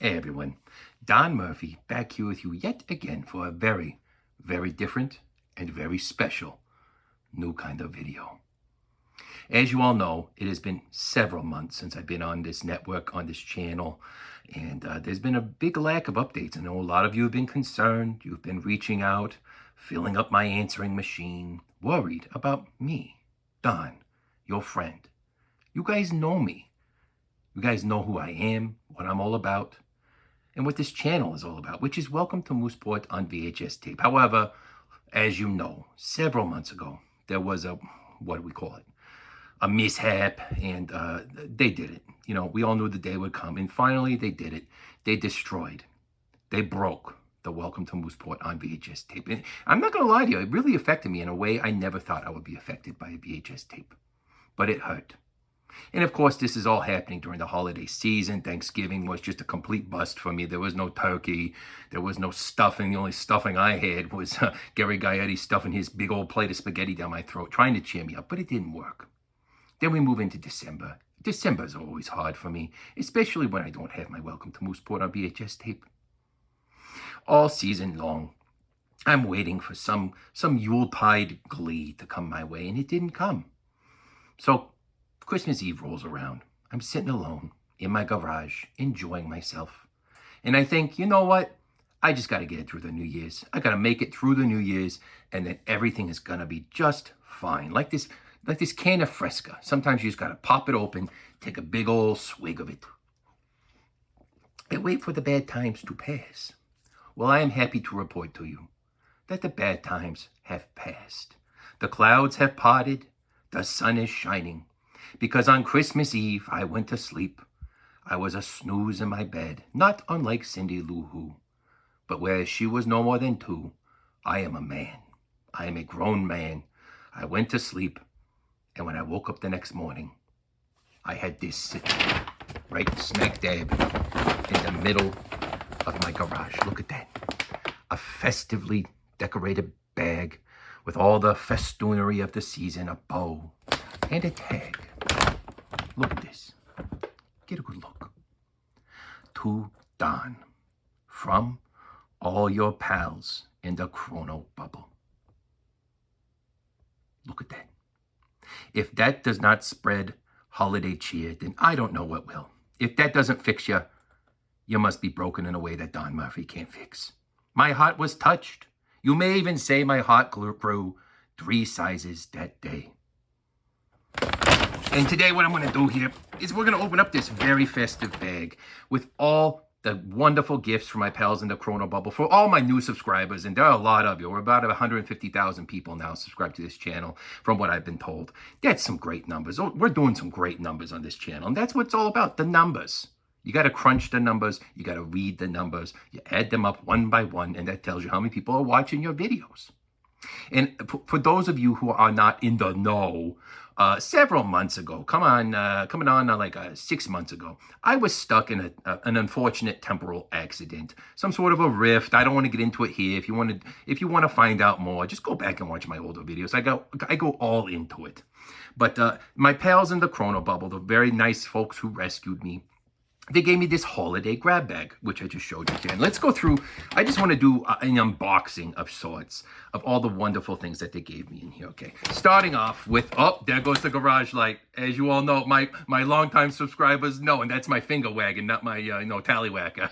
Hey everyone, Don Murphy back here with you yet again for a very, very different and very special new kind of video. As you all know, it has been several months since I've been on this network, on this channel, and there's been a big lack of updates. I know a lot of you have been concerned, you've been reaching out, filling up my answering machine, worried about me, Don, your friend. You guys know me. You guys know who I am, what I'm all about, and what this channel is all about, which is Welcome to Mooseport on VHS tape. However, as you know, several months ago, there was a, what do we call it? A mishap, and they did it. You know, we all knew the day would come, and finally they did it. They destroyed, they broke the Welcome to Mooseport on VHS tape. And I'm not gonna lie to you, it really affected me in a way I never thought I would be affected by a VHS tape, but it hurt. And of course, this is all happening during the holiday season. Thanksgiving was just a complete bust for me. There was no turkey. There was no stuffing. The only stuffing I had was Gary Gaetti stuffing his big old plate of spaghetti down my throat, trying to cheer me up, but it didn't work. Then we move into December. December is always hard for me, especially when I don't have my Welcome to Mooseport on VHS tape. All season long, I'm waiting for some Yuletide glee to come my way, and it didn't come. So Christmas Eve rolls around. I'm sitting alone in my garage, enjoying myself. And I think, you know what? I just got to get it through the New Year's. I got to make it through the New Year's, and then everything is going to be just fine. Like this can of Fresca. Sometimes you just got to pop it open, take a big old swig of it, and wait for the bad times to pass. Well, I am happy to report to you that the bad times have passed. The clouds have parted. The sun is shining. Because on Christmas Eve, I went to sleep. I was a snooze in my bed, not unlike Cindy Lou Who. But whereas she was no more than 2, I am a man. I am a grown man. I went to sleep, and when I woke up the next morning, I had this sitting right smack dab in the middle of my garage. Look at that. A festively decorated bag with all the festoonery of the season, a bow, and a tag. Look at this. Get a good look. To Don, from all your pals in the Chrono Bubble. Look at that. If that does not spread holiday cheer, then I don't know what will. If that doesn't fix you, you must be broken in a way that Don Murphy can't fix. My heart was touched. You may even say my heart grew 3 sizes that day. And today what I'm going to do here is we're going to open up this very festive bag with all the wonderful gifts for my pals in the Chrono Bubble, for all my new subscribers, and there are a lot of you. We're about 150,000 people now subscribed to this channel, from what I've been told. That's some great numbers. We're doing some great numbers on this channel, and that's what it's all about, the numbers. You got to crunch the numbers. You got to read the numbers. You add them up one by one, and that tells you how many people are watching your videos. And for those of you who are not in the know, several months ago, coming on like 6 months ago, I was stuck in an unfortunate temporal accident, some sort of a rift. I don't want to get into it here. If you want to find out more, just go back and watch my older videos. I go all into it. But my pals in the Chrono Bubble, the very nice folks who rescued me, they gave me this holiday grab bag, which I just showed you again. Let's go through. I just want to do an unboxing of sorts of all the wonderful things that they gave me in here. Okay, starting off with, oh, there goes the garage light. As you all know, my longtime subscribers know, and that's my finger wagging, not my tallywhacker.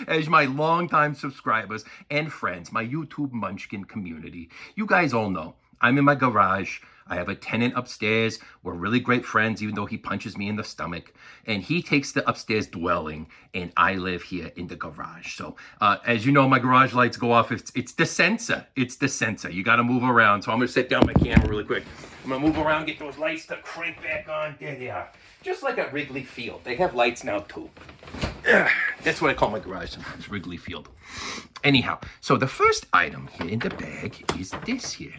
As my longtime subscribers and friends, my YouTube Munchkin community, you guys all know, I'm in my garage. I have a tenant upstairs. We're really great friends, even though he punches me in the stomach. And he takes the upstairs dwelling, and I live here in the garage. So, as you know, my garage lights go off. It's the sensor. It's the sensor. You got to move around. So I'm going to set down my camera really quick. I'm going to move around, get those lights to crank back on. There they are. Just like at Wrigley Field. They have lights now, too. That's what I call my garage sometimes, Wrigley Field. Anyhow, so the first item here in the bag is this here.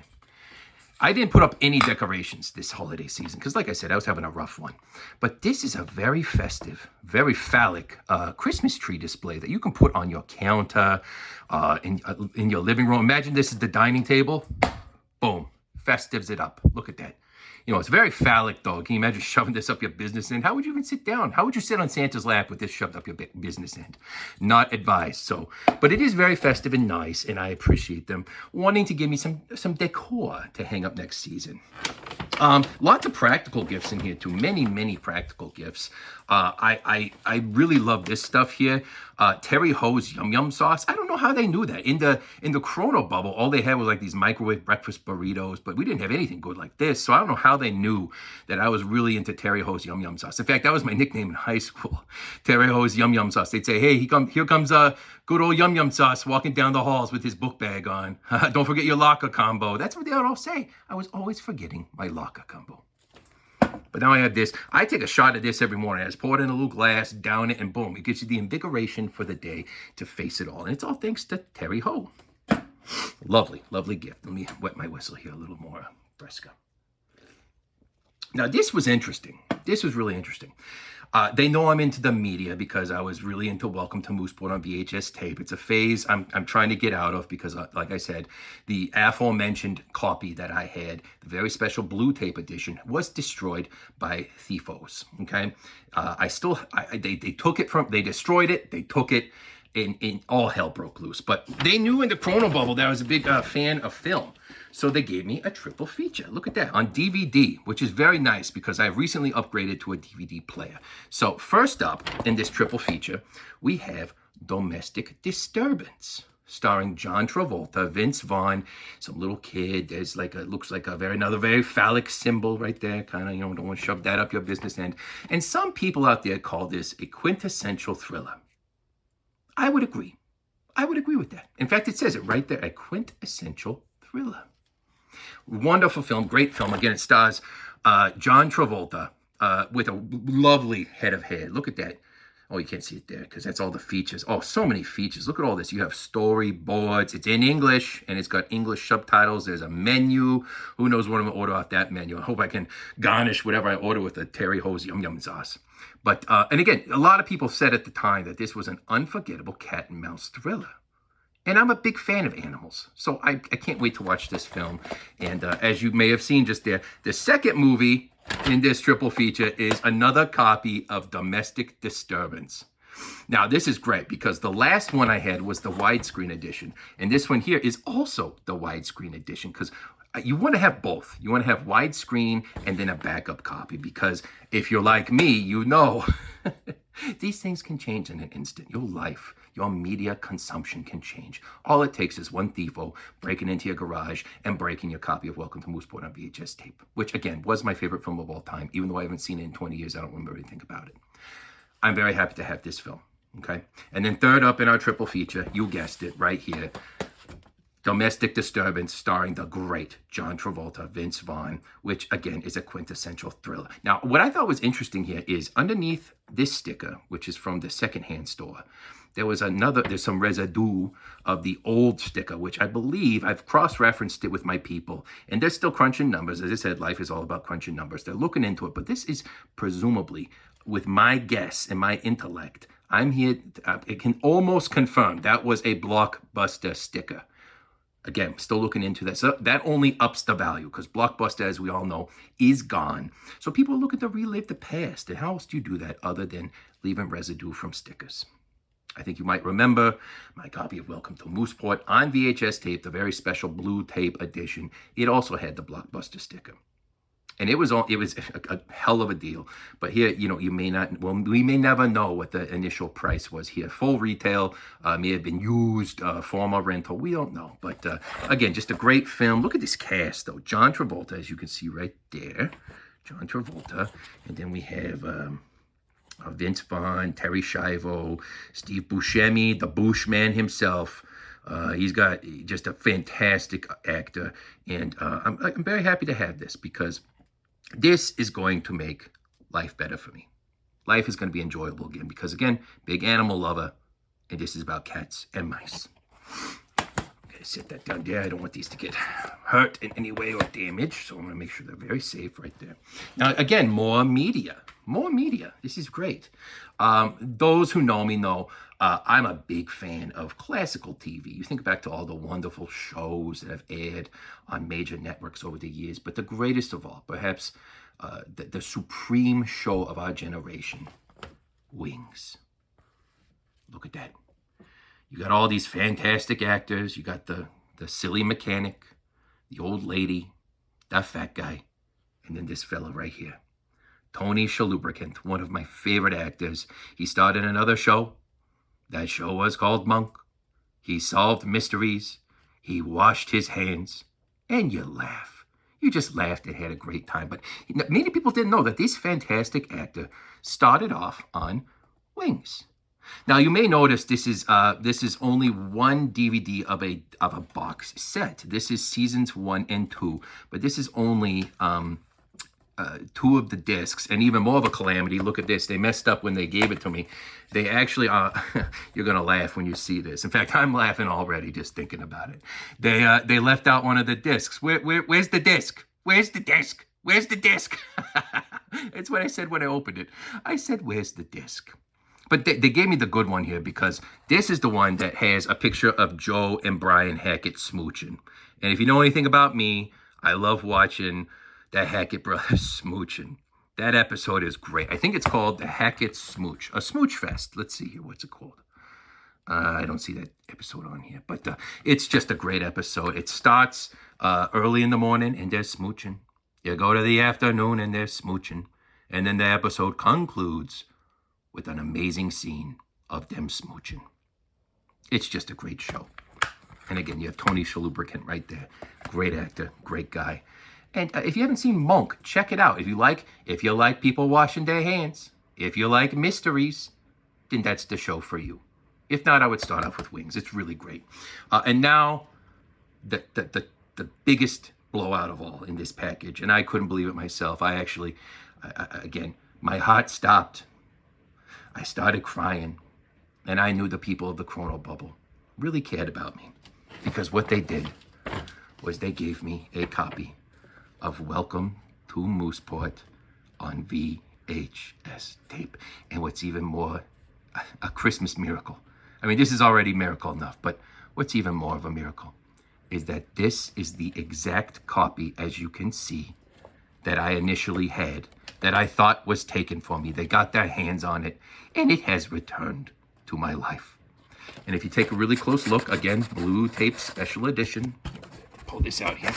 I didn't put up any decorations this holiday season because, like I said, I was having a rough one. But this is a very festive, very phallic Christmas tree display that you can put on your counter, in your living room. Imagine this is the dining table. Boom. festives it up. Look at that. You know, it's very phallic, though. Can you imagine shoving this up your business end? How would you even sit down? How would you sit on Santa's lap with this shoved up your business end? Not advised. So, but it is very festive and nice, and I appreciate them wanting to give me some decor to hang up next season. Lots of practical gifts in here too. Many practical gifts. I really love this stuff here. Terry Ho's Yum Yum sauce. I don't know how they knew that. In the Chrono bubble, all they had was like these microwave breakfast burritos, but we didn't have anything good like this. So I don't know how they knew that I was really into Terry Ho's Yum Yum sauce. In fact, that was my nickname in high school. Terry Ho's Yum Yum sauce. They'd say, hey, here comes good old Yum Yum sauce walking down the halls with his book bag on. Don't forget your locker combo. That's what they would all say. I was always forgetting my locker combo. But now I have this. I take a shot of this every morning. I just pour it in a little glass, down it, and boom. It gives you the invigoration for the day to face it all. And it's all thanks to Terry Ho. Lovely, lovely gift. Let me wet my whistle here a little more. Fresca. Now, this was interesting. This was really interesting. They know I'm into the media because I was really into Welcome to Mooseport on VHS tape. It's a phase I'm trying to get out of because, like I said, the aforementioned copy that I had, the very special blue tape edition, was destroyed by thiefos. Okay, they took it from, they destroyed it, they took it, and all hell broke loose. But they knew in the Chrono bubble that I was a big fan of film. So they gave me a triple feature. Look at that, on DVD, which is very nice because I recently upgraded to a DVD player. So first up in this triple feature, we have Domestic Disturbance, starring John Travolta, Vince Vaughn, some little kid. There's like looks like another very phallic symbol right there. Kind of, don't want to shove that up your business end. And some people out there call this a quintessential thriller. I would agree. I would agree with that. In fact, it says it right there, a quintessential thriller. Wonderful film, great film. Again, it stars John Travolta with a lovely head of hair. Look at that. Oh, you can't see it there because that's all the features. Oh, so many features. Look at all this. You have storyboards. It's in English, and it's got English subtitles. There's a menu. Who knows what I'm going to order off that menu? I hope I can garnish whatever I order with the Terry Ho's Yum Yum sauce. But, and again, a lot of people said at the time that this was an unforgettable cat and mouse thriller. And I'm a big fan of animals, so I can't wait to watch this film. And as you may have seen just there, the second movie in this triple feature is another copy of Domestic Disturbance. Now, this is great because the last one I had was the widescreen edition. And this one here is also the widescreen edition because you want to have both. You want to have widescreen and then a backup copy because if you're like me, you know these things can change in an instant. Your life, your media consumption can change. All it takes is one thiefo breaking into your garage and breaking your copy of Welcome to Mooseport on VHS tape, which again was my favorite film of all time. Even though I haven't seen it in 20 years, I don't remember anything about it. I'm very happy to have this film. Okay, and then third up in our triple feature, you guessed it right here, Domestic Disturbance, starring the great John Travolta, Vince Vaughn, which again is a quintessential thriller. Now, what I thought was interesting here is underneath this sticker, which is from the secondhand store, there's some residue of the old sticker, which I believe I've cross-referenced it with my people, and they're still crunching numbers. As I said, life is all about crunching numbers. They're looking into it, but this is presumably, with my guess and my intellect, I'm here, it can almost confirm that was a Blockbuster sticker. Again, still looking into that. So that only ups the value because Blockbuster, as we all know, is gone. So people are looking to relive the past. And how else do you do that other than leaving residue from stickers? I think you might remember my copy of Welcome to Mooseport on VHS tape, the very special blue tape edition. It also had the Blockbuster sticker. And it was a hell of a deal. But here, you may not, well, we may never know what the initial price was here. Full retail, may have been used, former rental. We don't know. But again, just a great film. Look at this cast, though. John Travolta, as you can see right there. John Travolta. And then we have Vince Vaughn, Terry Schiavo, Steve Buscemi, the Bushman himself. He's got just a fantastic actor. And I'm very happy to have this because this is going to make life better for me. Life is going to be enjoyable again because, again, big animal lover, and this is about cats and mice. Okay, Set that down there. I don't want these to get hurt in any way or damaged, so I'm going to make sure they're very safe right there. Now, again, more media. More media. This is great. Those who know me know I'm a big fan of classical TV. You think back to all the wonderful shows that have aired on major networks over the years, but the greatest of all, perhaps the supreme show of our generation, Wings. Look at that. You got all these fantastic actors. You got the silly mechanic, the old lady, that fat guy, and then this fella right here. Tony Shalhoub, one of my favorite actors. He starred in another show. That show was called Monk. He solved mysteries. He washed his hands. And you laugh. You just laughed and had a great time. But many people didn't know that this fantastic actor started off on Wings. Now, you may notice this is only one DVD of a box set. This is seasons 1 and 2, but this is only 2 of the discs, and even more of a calamity. Look at this. They messed up when they gave it to me. They actually you're gonna laugh when you see this. In fact, I'm laughing already just thinking about it. They left out one of the discs. Where's the disc? Where's the disc? Where's the disc? That's what I said when I opened it. I said, where's the disc? But they gave me the good one here because this is the one that has a picture of Joe and Brian Hackett smooching. And if you know anything about me, I love watching the Hackett brothers smooching. That episode is great. I think it's called The Hackett Smooch, a Smooch Fest. Let's see here. What's it called? I don't see that episode on here, but it's just a great episode. It starts early in the morning and they're smooching. You go to the afternoon and they're smooching. And then the episode concludes with an amazing scene of them smooching. It's just a great show. And again, you have Tony Shalhoub right there. Great actor, great guy. And if you haven't seen Monk, check it out. If you like people washing their hands, if you like mysteries, then that's the show for you. If not, I would start off with Wings. It's really great. And now, the biggest blowout of all in this package, and I couldn't believe it myself. Again, my heart stopped. I started crying, and I knew the people of the Chrono Bubble really cared about me, because what they did was they gave me a copy of Welcome to Mooseport on VHS tape. And what's even more, a Christmas miracle. I mean, this is already miracle enough, but what's even more of a miracle is that this is the exact copy, as you can see, that I initially had, that I thought was taken from me. They got their hands on it, and it has returned to my life. And if you take a really close look, again, blue tape special edition. Pull this out here.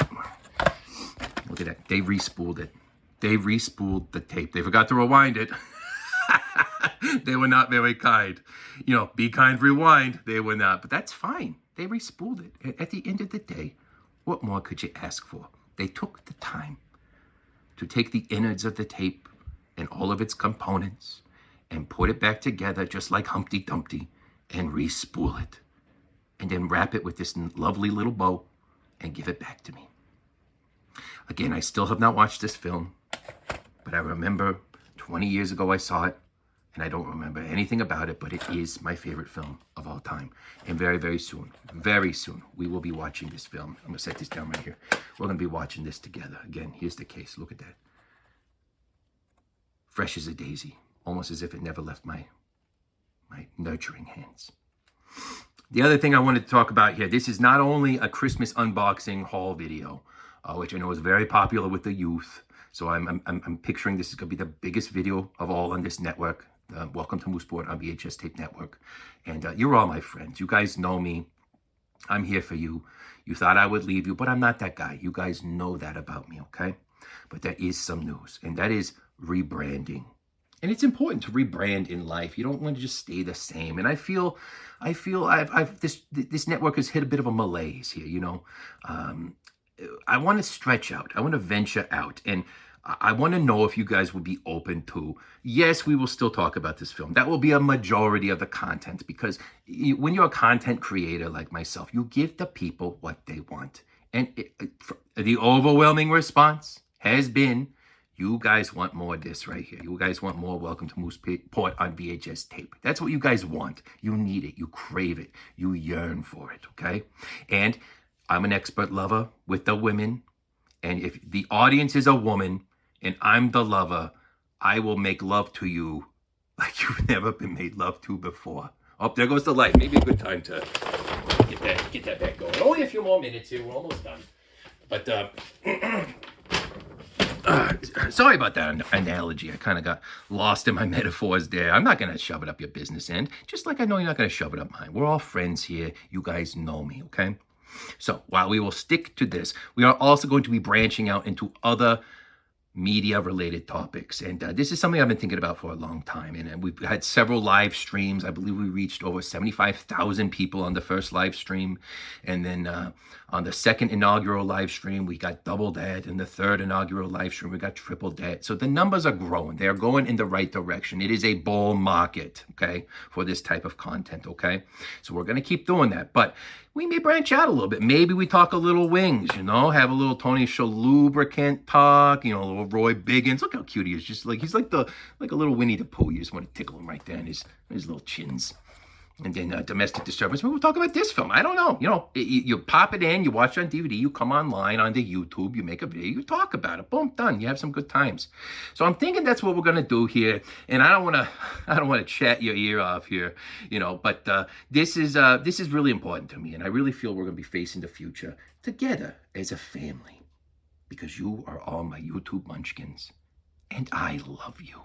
Look at that. They respooled it. They respooled the tape. They forgot to rewind it. They were not very kind. You know, be kind, rewind. They were not. But that's fine. They respooled it. At the end of the day, what more could you ask for? They took the time to take the innards of the tape and all of its components and put it back together just like Humpty Dumpty and re-spool it. And then wrap it with this lovely little bow and give it back to me. Again, I still have not watched this film, but I remember 20 years ago I saw it, and I don't remember anything about it, but it is my favorite film of all time. And very, very soon, we will be watching this film. I'm going to set this down right here. We're going to be watching this together. Again, here's the case. Look at that. Fresh as a daisy, almost as if it never left my nurturing hands. The other thing I wanted to talk about here, this is not only a Christmas unboxing haul video, which I know is very popular with the youth. So I'm picturing this is going to be the biggest video of all on this network. Welcome to Mooseport on VHS Tape Network. And you're all my friends. You guys know me. I'm here for you. You thought I would leave you, but I'm not that guy. You guys know that about me, okay? But there is some news, and that is rebranding. And it's important to rebrand in life. You don't want to just stay the same. And I feel this network has hit a bit of a malaise here, you know. I want to stretch out. I want to venture out. And I want to know if you guys would be open to, yes, we will still talk about this film. That will be a majority of the content, because when you're a content creator like myself, you give the people what they want. And the overwhelming response has been, You guys want more of this right here. You guys want more Welcome to Mooseport on VHS tape. That's what you guys want. You need it. You crave it. You yearn for it, okay? And I'm an expert lover with the women. And if the audience is a woman and I'm the lover, I will make love to you like you've never been made love to before. Oh, there goes the light. Maybe a good time to get that back going. Only a few more minutes here. We're almost done. But sorry about that analogy. I kind of got lost in my metaphors there. I'm not going to shove it up your business end, just like I know you're not going to shove it up mine. We're all friends here. You guys know me, okay? So while we will stick to this, we are also going to be branching out into other media-related topics. And this is something I've been thinking about for a long time. And we've had several live streams. I believe we reached over 75,000 people on the first live stream. And then on the second inaugural live stream, we got double that. And the third inaugural live stream, we got triple that. So the numbers are growing. They're going in the right direction. It is a bull market, okay, for this type of content, okay? So we're going to keep doing that. But we may branch out a little bit. Maybe we talk a little wings, you know, have a little Tony Shalhoub talk, you know, a little Roy Biggins. Look how cute he is. Just like, he's like a little Winnie the Pooh. You just want to tickle him right there in his little chins. And then domestic disturbance. Maybe we'll talk about this film. I don't know. You know, you pop it in, you watch it on DVD, you come online on the YouTube, you make a video, you talk about it. Boom, done. You have some good times. So I'm thinking that's what we're gonna do here. And I don't want to chat your ear off here, you know. But this is really important to me, and I really feel we're gonna be facing the future together as a family, because you are all my YouTube munchkins, and I love you.